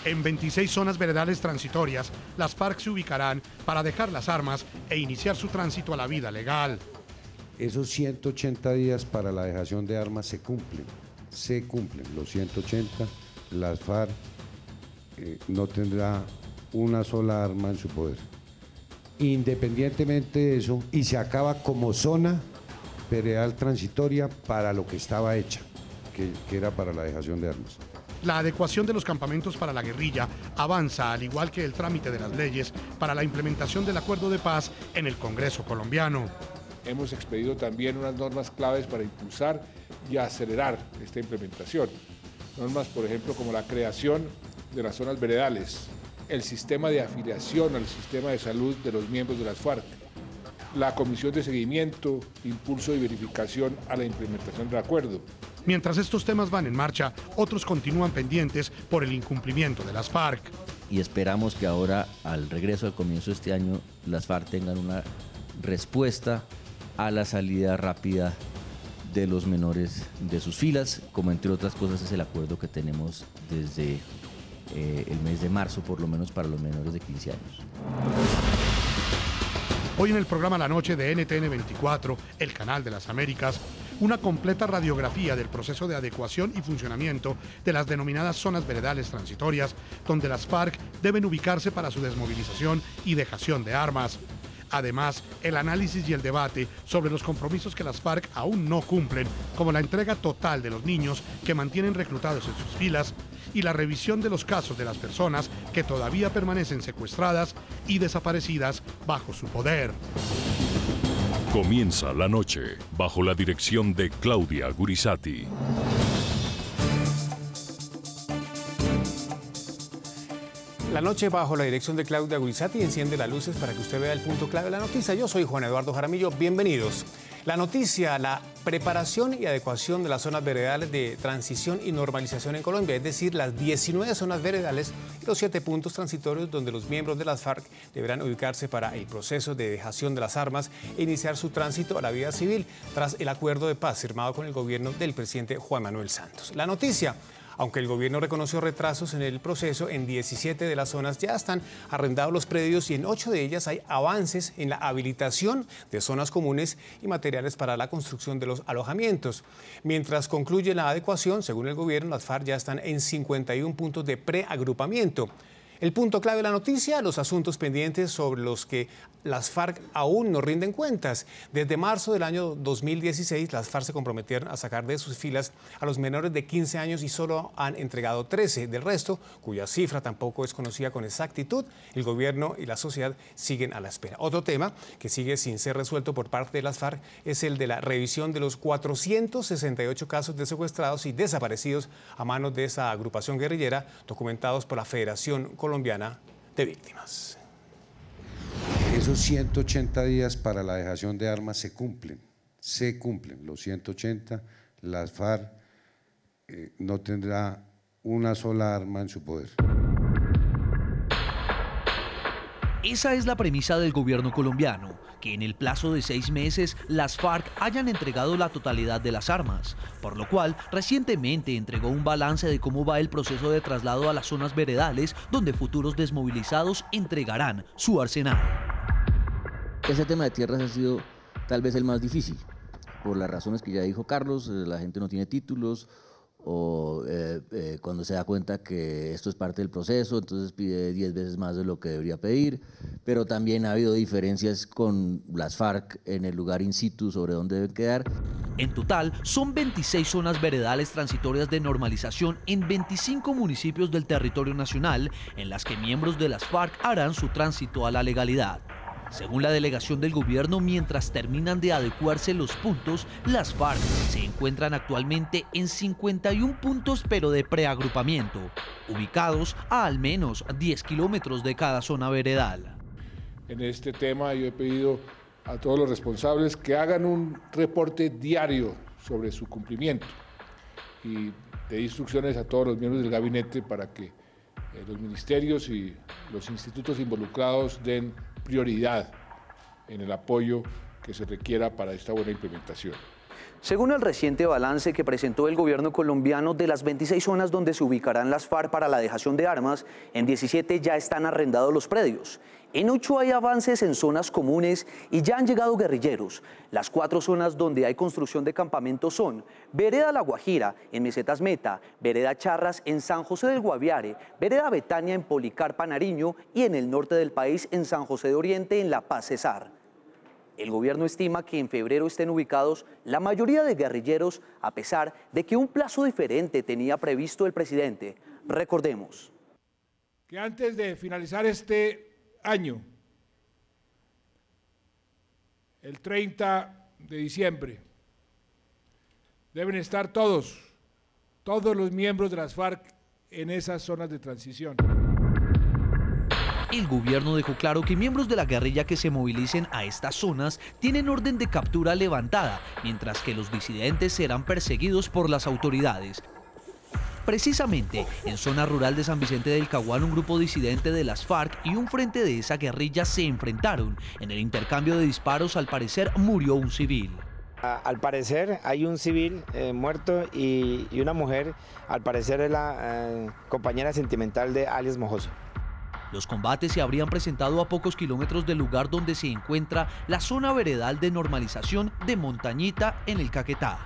En 26 zonas veredales transitorias, las FARC se ubicarán para dejar las armas e iniciar su tránsito a la vida legal. Esos 180 días para la dejación de armas se cumplen, los 180, las FARC no tendrá una sola arma en su poder. Independientemente de eso, y se acaba como zona veredal transitoria para lo que estaba hecha, que era para la dejación de armas. La adecuación de los campamentos para la guerrilla avanza, al igual que el trámite de las leyes para la implementación del acuerdo de paz en el Congreso colombiano. Hemos expedido también unas normas claves para impulsar y acelerar esta implementación. Normas, por ejemplo, como la creación de las zonas veredales, el sistema de afiliación al sistema de salud de los miembros de las FARC, la comisión de seguimiento, impulso y verificación a la implementación del acuerdo. Mientras estos temas van en marcha, otros continúan pendientes por el incumplimiento de las FARC. Y esperamos que ahora, al regreso al comienzo de este año, las FARC tengan una respuesta a la salida rápida de los menores de sus filas, como entre otras cosas es el acuerdo que tenemos desde el mes de marzo, por lo menos para los menores de 15 años. Hoy en el programa La Noche de NTN 24, el canal de las Américas, una completa radiografía del proceso de adecuación y funcionamiento de las denominadas zonas veredales transitorias, donde las FARC deben ubicarse para su desmovilización y dejación de armas. Además, el análisis y el debate sobre los compromisos que las FARC aún no cumplen, como la entrega total de los niños que mantienen reclutados en sus filas y la revisión de los casos de las personas que todavía permanecen secuestradas y desaparecidas bajo su poder. Comienza la noche bajo la dirección de Claudia Gurisati. La noche bajo la dirección de Claudia Gurisati enciende las luces para que usted vea el punto clave de la noticia. Yo soy Juan Eduardo Jaramillo, bienvenidos. La noticia, la preparación y adecuación de las zonas veredales de transición y normalización en Colombia, es decir, las 19 zonas veredales y los 7 puntos transitorios donde los miembros de las FARC deberán ubicarse para el proceso de dejación de las armas e iniciar su tránsito a la vida civil tras el acuerdo de paz firmado con el gobierno del presidente Juan Manuel Santos. La noticia: aunque el gobierno reconoció retrasos en el proceso, en 17 de las zonas ya están arrendados los predios y en 8 de ellas hay avances en la habilitación de zonas comunes y materiales para la construcción de los alojamientos. Mientras concluye la adecuación, según el gobierno, las FARC ya están en 51 puntos de preagrupamiento. El punto clave de la noticia: los asuntos pendientes sobre los que las FARC aún no rinden cuentas. Desde marzo del año 2016, las FARC se comprometieron a sacar de sus filas a los menores de 15 años y solo han entregado 13. Del resto, cuya cifra tampoco es conocida con exactitud, el gobierno y la sociedad siguen a la espera. Otro tema que sigue sin ser resuelto por parte de las FARC es el de la revisión de los 468 casos de secuestrados y desaparecidos a manos de esa agrupación guerrillera, documentados por la Federación Colombiana de Víctimas. Esos 180 días para la dejación de armas se cumplen, los 180, las FARC no tendrá una sola arma en su poder. Esa es la premisa del gobierno colombiano, que en el plazo de 6 meses las FARC hayan entregado la totalidad de las armas, por lo cual recientemente entregó un balance de cómo va el proceso de traslado a las zonas veredales, donde futuros desmovilizados entregarán su arsenal. Ese tema de tierras ha sido tal vez el más difícil, por las razones que ya dijo Carlos. La gente no tiene títulos, o cuando se da cuenta que esto es parte del proceso, entonces pide 10 veces más de lo que debería pedir, pero también ha habido diferencias con las FARC en el lugar in situ sobre dónde deben quedar. En total, son 26 zonas veredales transitorias de normalización en 25 municipios del territorio nacional, en las que miembros de las FARC harán su tránsito a la legalidad. Según la delegación del gobierno, mientras terminan de adecuarse los puntos, las FARC se encuentran actualmente en 51 puntos pero de preagrupamiento, ubicados a al menos 10 kilómetros de cada zona veredal. En este tema yo he pedido a todos los responsables que hagan un reporte diario sobre su cumplimiento y de instrucciones a todos los miembros del gabinete para que los ministerios y los institutos involucrados den prioridad en el apoyo que se requiera para esta buena implementación. Según el reciente balance que presentó el gobierno colombiano, de las 26 zonas donde se ubicarán las FARC para la dejación de armas, en 17 ya están arrendados los predios. En 8 hay avances en zonas comunes y ya han llegado guerrilleros. Las 4 zonas donde hay construcción de campamentos son Vereda La Guajira, en Mesetas Meta, Vereda Charras, en San José del Guaviare, Vereda Betania, en Policarpa, Nariño, y en el norte del país, en San José de Oriente, en La Paz, Cesar. El gobierno estima que en febrero estén ubicados la mayoría de guerrilleros, a pesar de que un plazo diferente tenía previsto el presidente. Recordemos que antes de finalizar este año, el 30 de diciembre, deben estar todos los miembros de las FARC en esas zonas de transición. El gobierno dejó claro que miembros de la guerrilla que se movilicen a estas zonas tienen orden de captura levantada, mientras que los disidentes serán perseguidos por las autoridades. Precisamente, en zona rural de San Vicente del Caguán, un grupo disidente de las FARC y un frente de esa guerrilla se enfrentaron. En el intercambio de disparos, al parecer, murió un civil. Al parecer hay un civil muerto y una mujer, al parecer es la compañera sentimental de alias Mojoso. Los combates se habrían presentado a pocos kilómetros del lugar donde se encuentra la zona veredal de normalización de Montañita, en el Caquetá.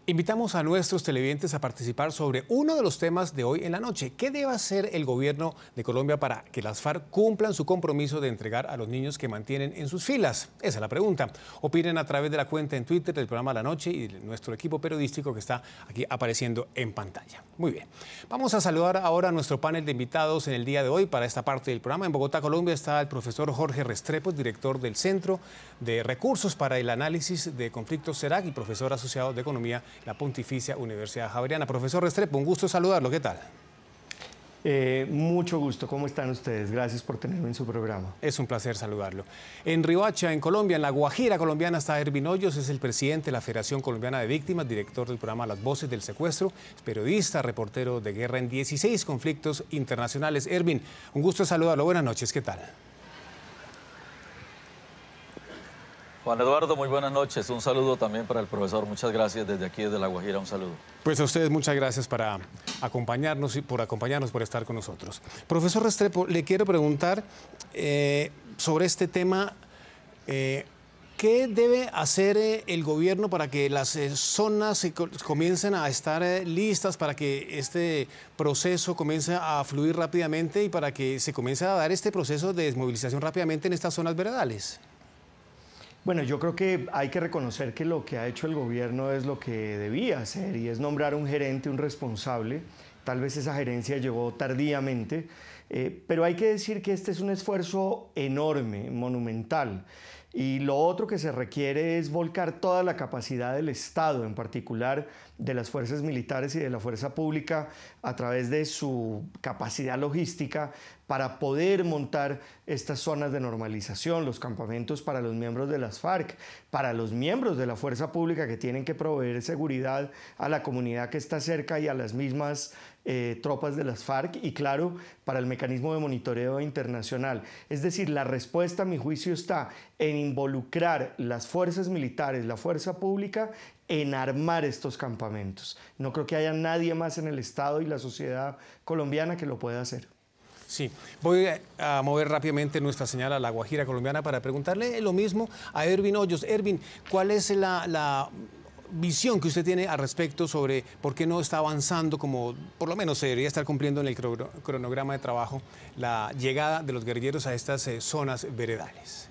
Invitamos a nuestros televidentes a participar sobre uno de los temas de hoy en la noche. ¿Qué debe hacer el gobierno de Colombia para que las FARC cumplan su compromiso de entregar a los niños que mantienen en sus filas? Esa es la pregunta. Opinen a través de la cuenta en Twitter del programa La Noche y de nuestro equipo periodístico que está aquí apareciendo en pantalla. Muy bien. Vamos a saludar ahora a nuestro panel de invitados en el día de hoy para esta parte del programa. En Bogotá, Colombia, está el profesor Jorge Restrepo, director del Centro de Recursos para el Análisis de Conflictos CERAC y profesor asociado de Economía la Pontificia Universidad Javeriana. Profesor Restrepo, un gusto saludarlo. ¿Qué tal? Mucho gusto. ¿Cómo están ustedes? Gracias por tenerme en su programa. Es un placer saludarlo. En Riohacha, en Colombia, en la Guajira colombiana, está Ervin Hoyos, es el presidente de la Federación Colombiana de Víctimas, director del programa Las Voces del Secuestro, es periodista, reportero de guerra en 16 conflictos internacionales. Ervin, un gusto saludarlo. Buenas noches. ¿Qué tal? Juan Eduardo, muy buenas noches. Un saludo también para el profesor. Muchas gracias desde aquí, desde La Guajira. Un saludo. Pues a ustedes muchas gracias por acompañarnos, por estar con nosotros. Profesor Restrepo, le quiero preguntar sobre este tema. ¿Qué debe hacer el gobierno para que las zonas comiencen a estar listas, para que este proceso comience a fluir rápidamente y para que se comience a dar este proceso de desmovilización rápidamente en estas zonas veredales? Bueno, yo creo que hay que reconocer que lo que ha hecho el gobierno es lo que debía hacer y es nombrar un gerente, un responsable. Tal vez esa gerencia llegó tardíamente, pero hay que decir que este es un esfuerzo enorme, monumental. Y lo otro que se requiere es volcar toda la capacidad del Estado, en particular de las fuerzas militares y de la fuerza pública, a través de su capacidad logística para poder montar estas zonas de normalización, los campamentos para los miembros de las FARC, para los miembros de la fuerza pública que tienen que proveer seguridad a la comunidad que está cerca y a las mismas tropas de las FARC, y claro, para el mecanismo de monitoreo internacional. Es decir, la respuesta, a mi juicio, está en involucrar las fuerzas militares, la fuerza pública, en armar estos campamentos. No creo que haya nadie más en el Estado y la sociedad colombiana que lo pueda hacer. Sí, voy a mover rápidamente nuestra señal a La Guajira colombiana para preguntarle lo mismo a Ervin Hoyos. Ervin, ¿cuál es la visión que usted tiene al respecto sobre por qué no está avanzando como por lo menos se debería estar cumpliendo en el cronograma de trabajo la llegada de los guerrilleros a estas zonas veredales?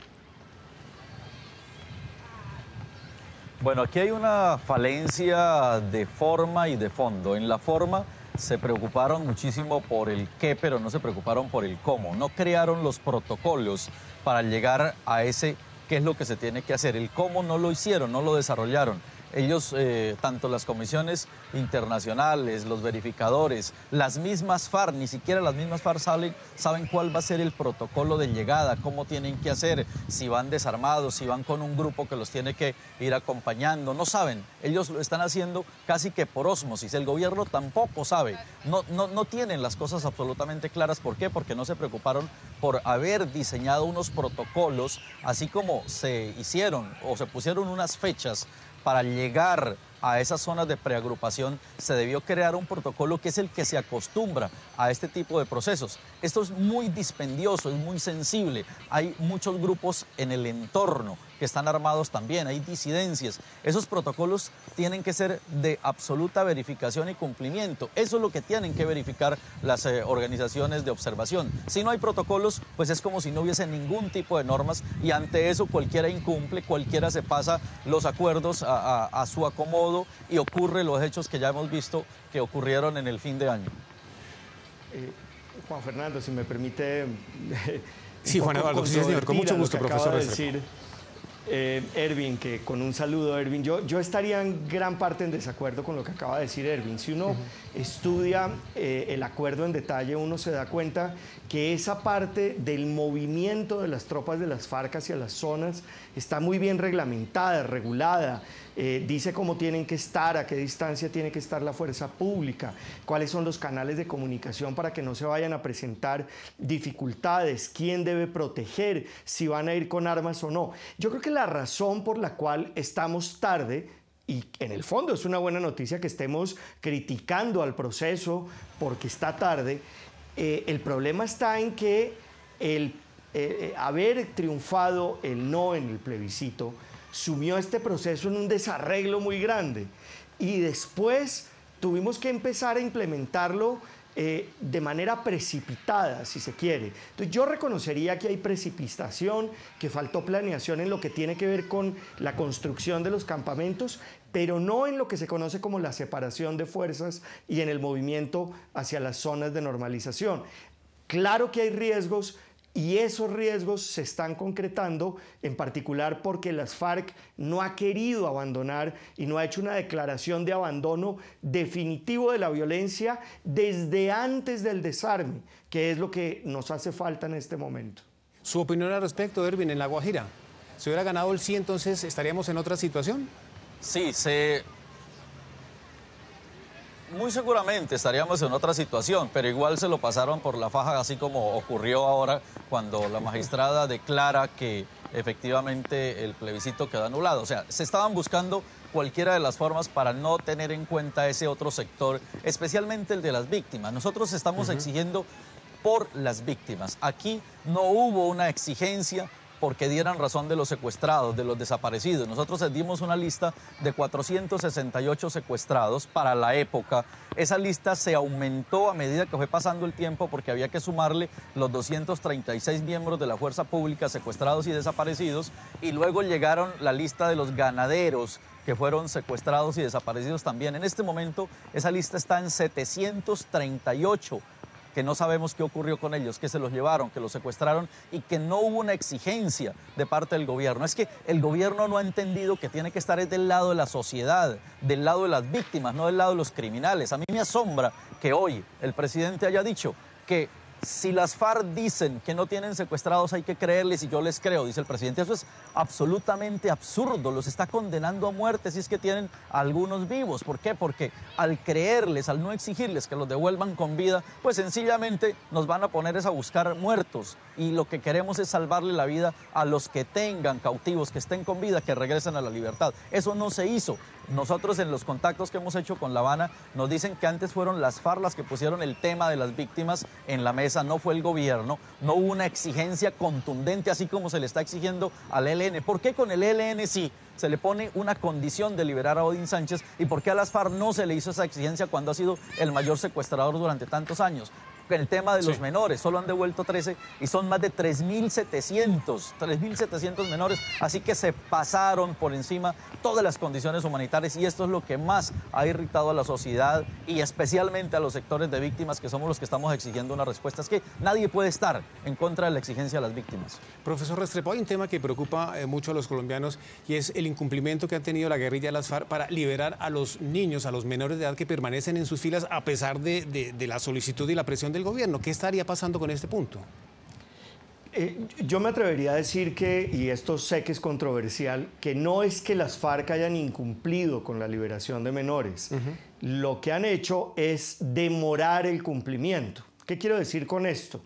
Bueno, aquí hay una falencia de forma y de fondo. En la forma se preocuparon muchísimo por el qué, pero no se preocuparon por el cómo. No crearon los protocolos para llegar a ese qué es lo que se tiene que hacer. El cómo no lo hicieron, no lo desarrollaron. Ellos, tanto las comisiones internacionales, los verificadores, las mismas FARC, ni siquiera las mismas FARC saben cuál va a ser el protocolo de llegada, cómo tienen que hacer, si van desarmados, si van con un grupo que los tiene que ir acompañando, no saben. Ellos lo están haciendo casi que por ósmosis. El gobierno tampoco sabe, no tienen las cosas absolutamente claras. ¿Por qué? Porque no se preocuparon por haber diseñado unos protocolos, así como se hicieron o se pusieron unas fechas para llegar a esas zonas de preagrupación. Se debió crear un protocolo que es el que se acostumbra a este tipo de procesos. Esto es muy dispendioso, es muy sensible. Hay muchos grupos en el entorno que están armados también, hay disidencias. Esos protocolos tienen que ser de absoluta verificación y cumplimiento. Eso es lo que tienen que verificar las organizaciones de observación. Si no hay protocolos, pues es como si no hubiese ningún tipo de normas, y ante eso cualquiera incumple, cualquiera se pasa los acuerdos a su acomodo, y ocurre los hechos que ya hemos visto que ocurrieron en el fin de año. Juan Fernando, si me permite... Sí, Juan Eduardo, sí, señor, con mucho gusto, profesor. Erwin, que con un saludo, Erwin, yo estaría en gran parte en desacuerdo con lo que acaba de decir Erwin. Si uno estudia el acuerdo en detalle, uno se da cuenta que esa parte del movimiento de las tropas de las FARC hacia las zonas está muy bien reglamentada, regulada. Dice cómo tienen que estar, a qué distancia tiene que estar la fuerza pública, cuáles son los canales de comunicación para que no se vayan a presentar dificultades, quién debe proteger, si van a ir con armas o no. Yo creo que la razón por la cual estamos tarde, y en el fondo es una buena noticia que estemos criticando al proceso porque está tarde, el problema está en que haber triunfado el no en el plebiscito sumió este proceso en un desarreglo muy grande, y después tuvimos que empezar a implementarlo de manera precipitada, si se quiere. Entonces yo reconocería que hay precipitación, que faltó planeación en lo que tiene que ver con la construcción de los campamentos, pero no en lo que se conoce como la separación de fuerzas y en el movimiento hacia las zonas de normalización. Claro que hay riesgos, y esos riesgos se están concretando, en particular porque las FARC no ha querido abandonar y no ha hecho una declaración de abandono definitivo de la violencia desde antes del desarme, que es lo que nos hace falta en este momento. ¿Su opinión al respecto, Erwin, en La Guajira? Si hubiera ganado el sí, entonces ¿estaríamos en otra situación? Sí, muy seguramente estaríamos en otra situación, pero igual se lo pasaron por la faja, así como ocurrió ahora cuando la magistrada declara que efectivamente el plebiscito quedó anulado. O sea, se estaban buscando cualquiera de las formas para no tener en cuenta ese otro sector, especialmente el de las víctimas. Nosotros estamos exigiendo por las víctimas. Aquí no hubo una exigencia porque dieran razón de los secuestrados, de los desaparecidos. Nosotros dimos una lista de 468 secuestrados para la época. Esa lista se aumentó a medida que fue pasando el tiempo porque había que sumarle los 236 miembros de la fuerza pública secuestrados y desaparecidos, y luego llegaron la lista de los ganaderos que fueron secuestrados y desaparecidos también. En este momento esa lista está en 738, que no sabemos qué ocurrió con ellos, que se los llevaron, que los secuestraron, y que no hubo una exigencia de parte del gobierno. Es que el gobierno no ha entendido que tiene que estar del lado de la sociedad, del lado de las víctimas, no del lado de los criminales. A mí me asombra que hoy el presidente haya dicho que si las FARC dicen que no tienen secuestrados hay que creerles, y yo les creo, dice el presidente. Eso es absolutamente absurdo, los está condenando a muerte si es que tienen algunos vivos. ¿Por qué? Porque al creerles, al no exigirles que los devuelvan con vida, pues sencillamente nos van a poner a buscar muertos, y lo que queremos es salvarle la vida a los que tengan cautivos, que estén con vida, que regresen a la libertad. Eso no se hizo. Nosotros en los contactos que hemos hecho con La Habana nos dicen que antes fueron las FARC las que pusieron el tema de las víctimas en la mesa, no fue el gobierno. No hubo una exigencia contundente así como se le está exigiendo al ELN. ¿Por qué con el ELN sí se le pone una condición de liberar a Odín Sánchez, y por qué a las FARC no se le hizo esa exigencia cuando ha sido el mayor secuestrador durante tantos años? el tema de los menores, solo han devuelto 13 y son más de 3.700 menores, así que se pasaron por encima todas las condiciones humanitarias y esto es lo que más ha irritado a la sociedad y especialmente a los sectores de víctimas que somos los que estamos exigiendo una respuesta. Es que nadie puede estar en contra de la exigencia de las víctimas. Profesor Restrepo, hay un tema que preocupa mucho a los colombianos y es el incumplimiento que ha tenido la guerrilla de las FARC para liberar a los niños, a los menores de edad que permanecen en sus filas a pesar de la solicitud y la presión del gobierno. ¿Qué estaría pasando con este punto? Yo me atrevería a decir que, y esto sé que es controversial, que no es que las FARC hayan incumplido con la liberación de menores. Lo que han hecho es demorar el cumplimiento. ¿Qué quiero decir con esto?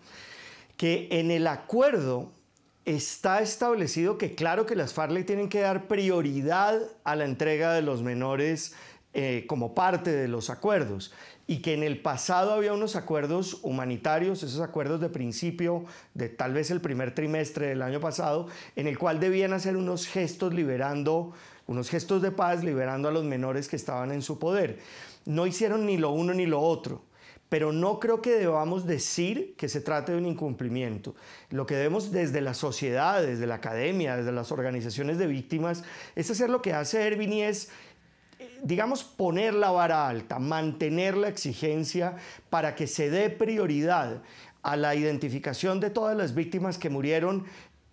Que en el acuerdo está establecido que claro que las FARC le tienen que dar prioridad a la entrega de los menores como parte de los acuerdos y que en el pasado había unos acuerdos humanitarios, esos acuerdos de principio de tal vez el primer trimestre del año pasado, en el cual debían hacer unos gestos de paz liberando a los menores que estaban en su poder. No hicieron ni lo uno ni lo otro. Pero no creo que debamos decir que se trate de un incumplimiento. Lo que debemos desde la sociedad, desde la academia, desde las organizaciones de víctimas, es hacer lo que hace Ervin y es, digamos, poner la vara alta, mantener la exigencia para que se dé prioridad a la identificación de todas las víctimas que murieron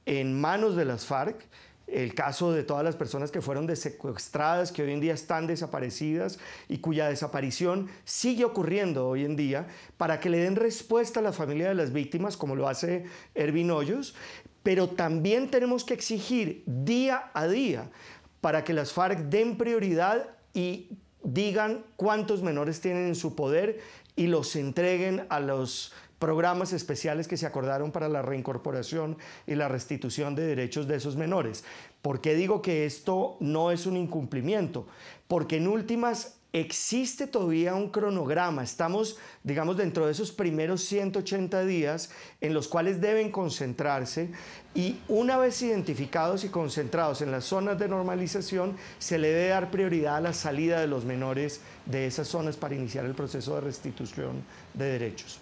en manos de las FARC, el caso de todas las personas que fueron secuestradas, que hoy en día están desaparecidas y cuya desaparición sigue ocurriendo hoy en día, para que le den respuesta a la familia de las víctimas, como lo hace Ervin Hoyos, pero también tenemos que exigir día a día para que las FARC den prioridad y digan cuántos menores tienen en su poder y los entreguen a los programas especiales que se acordaron para la reincorporación y la restitución de derechos de esos menores. ¿Por qué digo que esto no es un incumplimiento? Porque en últimas existe todavía un cronograma. Estamos, digamos, dentro de esos primeros 180 días en los cuales deben concentrarse y una vez identificados y concentrados en las zonas de normalización, se le debe dar prioridad a la salida de los menores de esas zonas para iniciar el proceso de restitución de derechos.